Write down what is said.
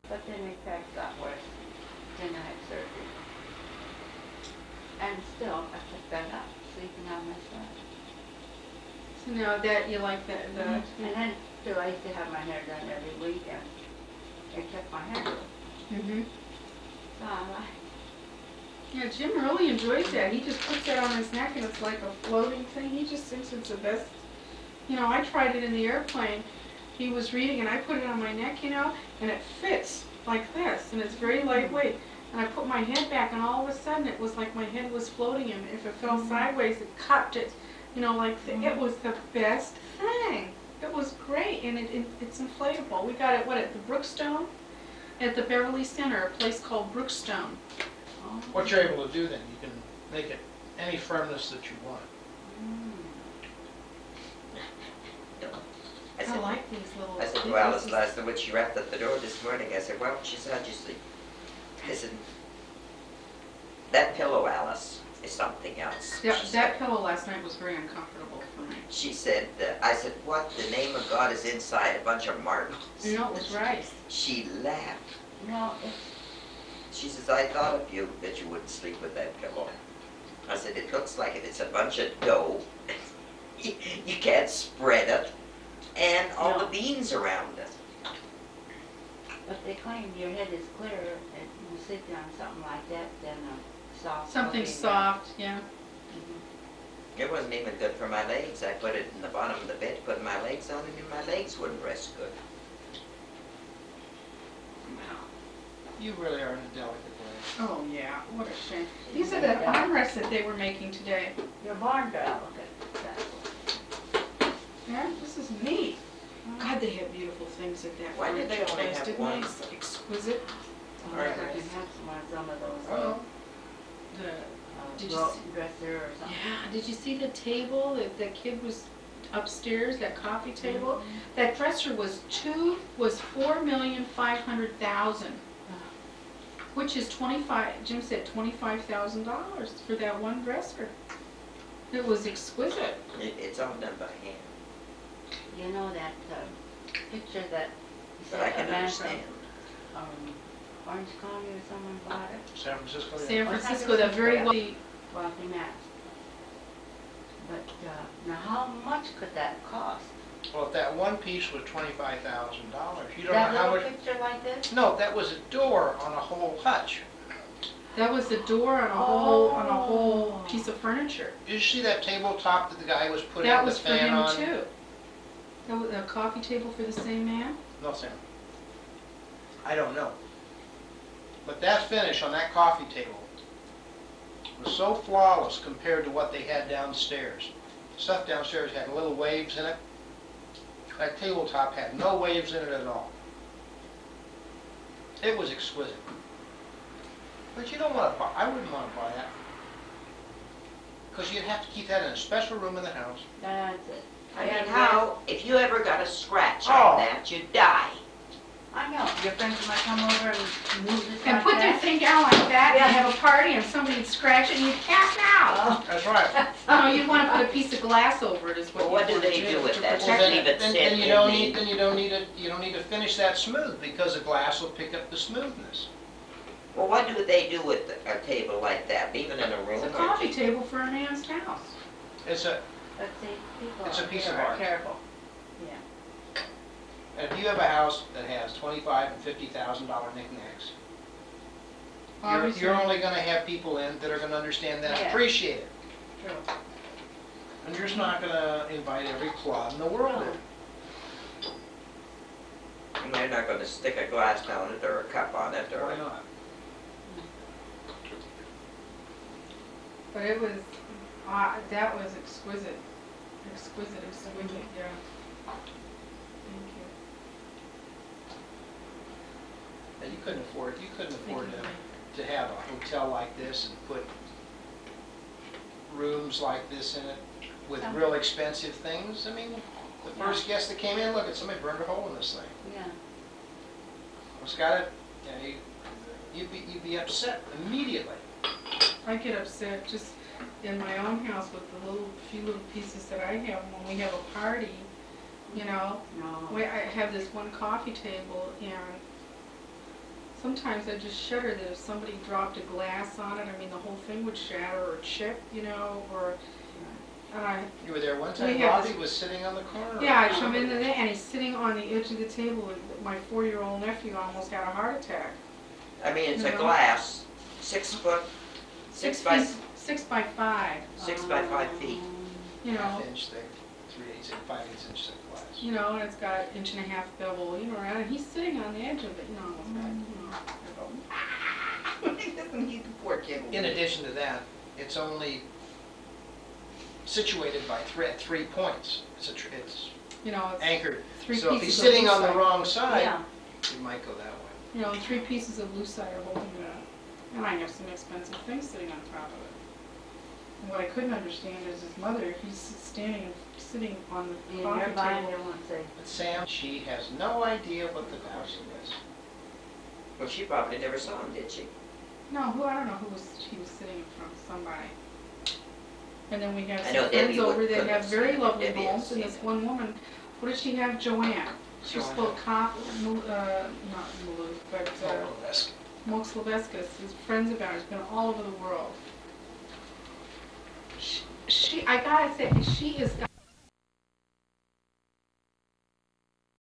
But then it got worse. Then I had surgery. And still, I kept that up, sleeping on my side. So now that you like the And then, still, I used to have my hair done every week, and it kept my hair good. So I like. Yeah, Jim really enjoys that. He just puts that on his neck and it's like a floating thing. He just thinks it's the best. You know, I tried it in the airplane. He was reading and I put it on my neck, you know, and it fits like this and it's very lightweight. And I put my head back and all of a sudden it was like my head was floating and if it fell sideways it cupped it, you know, like it was the best thing. It was great and it's inflatable. We got it, at the Brookstone? At the Beverly Center, a place called Brookstone. What you're able to do then, you can make it any firmness that you want. I like these little... I said, well, Alice last night when she rapped at the door this morning, I said, well, she said, how'd you sleep? I said, that pillow, Alice, is something else. Yeah, that pillow last night was very uncomfortable for me. She said, I said, what the name of God is inside a bunch of marbles? No, it was rice. She laughed. No, She says, I thought of you, that you wouldn't sleep with that pillow. I said, it looks like it. It's a bunch of dough. You can't spread it. And all the beans around it. but they claim your head is clearer and you sleep on something like that than a soft. Something fluffy soft, yeah. It wasn't even good for my legs. I put it in the bottom of the bed, put my legs on it, and my legs wouldn't rest good. You really are in a delicate place. Oh, yeah, what a shame. These are the armrests that they were making today. Your barn girl, look at that. Yeah, this is neat. God, they have beautiful things at that. Why did they only have Plastic one? nice, exquisite. Unless I can have some of those. Oh. Did you Dresser or something. Yeah, did you see the table that the kid was upstairs, that coffee table? That dresser was $4,500,000, which is Jim said $25,000 for that one dresser. It was exquisite. It's all done by hand. You know that picture that you But said I can a man understand. from Orange County or someone bought it? San Francisco? Yeah. San Francisco, that very wealthy. Wealthy man. But now how much could that cost? Well, if that one piece was $25,000, you don't That know how little much... picture like this? No, that was a door on a whole hutch. That was the door on a whole piece of furniture. Did you see that tabletop that the guy was putting That the was for fan him on? too. That was a coffee table for the same man? No, Sam. I don't know. But that finish on that coffee table was so flawless compared to what they had downstairs. Stuff downstairs had little waves in it. That tabletop had no waves in it at all. It was exquisite. But you don't want to buy, I wouldn't want to buy that. Because you'd have to keep that in a special room in the house. That's it. I mean, how, if you ever got a scratch on that, you'd die. I know. Your friends might come over and move this And like put their that. thing down like that and have a party and somebody would scratch it and you'd pass out. That's right. No, you'd want to put a piece of glass over it is what Well, what you'd do want they to do with to that? protect Well, it. leave it sit you in don't the- need, then you don't need to finish that smooth because the glass will pick up the smoothness. Well, what do they do with a table like that, leave it in a room? It's a or coffee do- table for a man's house. It's a, But see, people It's a out piece there of are art. careful. Yeah. and if you have a house that has $25,000 and $50,000 knickknacks, Obviously. you're only going to have people in that are going to understand that and Yeah. appreciate it. True. And you're just not going to invite every club in the world in. And they're not gonna stick a glass down it or a cup on it Why or... not? But it was, that was exquisite. Exquisite, yeah. Thank you. And you couldn't afford to have a hotel like this and put rooms like this in it with real expensive things. I mean, the first guest that came in, look at somebody burned a hole in this thing. Yeah. It's got it. You'd be upset immediately. I get upset just in my own house with the few little pieces that I have when we have a party, you know. No. I have this one coffee table and sometimes I just shudder that if somebody dropped a glass on it, I mean, the whole thing would shatter or chip, you know, or, You were there one We time, have Bobby this- was sitting on the corner? yeah, I come in there and he's sitting on the edge of the table, and my 4-year-old nephew almost had a heart attack. I mean, it's a No. glass, 6 foot, 6 by, 6 by 5, 6 by 5 feet. you know. Half-inch thick, 3/8 and 5/8 inch thick glass. You know, and it's got 1.5 inch bevel, you know, and he's sitting on the edge of it, you know, almost got, you know, I go, he's the poor kid. In addition to that, it's only situated by 3 points. It's You know, it's anchored. 3 So if he's pieces of sitting on the lucite. wrong side, Yeah, it might go that way. You know, 3 pieces of lucite are holding it up. And I have some expensive things sitting on top of it. And what I couldn't understand is his mother, he's sitting on the and coffee you're buying table. her one, say, But Sam, she has no idea what the cost is. Well, she probably never saw him, did she? No, I don't know who he was sitting from, somebody. And then we have I some know friends Debbie over would- that couldn't have have very seen it. lovely Debbie has homes, and seen this it. one woman, what did she have? Joanne. She Joanne. spelled not Malou, but Moke Sylvescus, his friends of ours, been all over the world. I gotta say, she is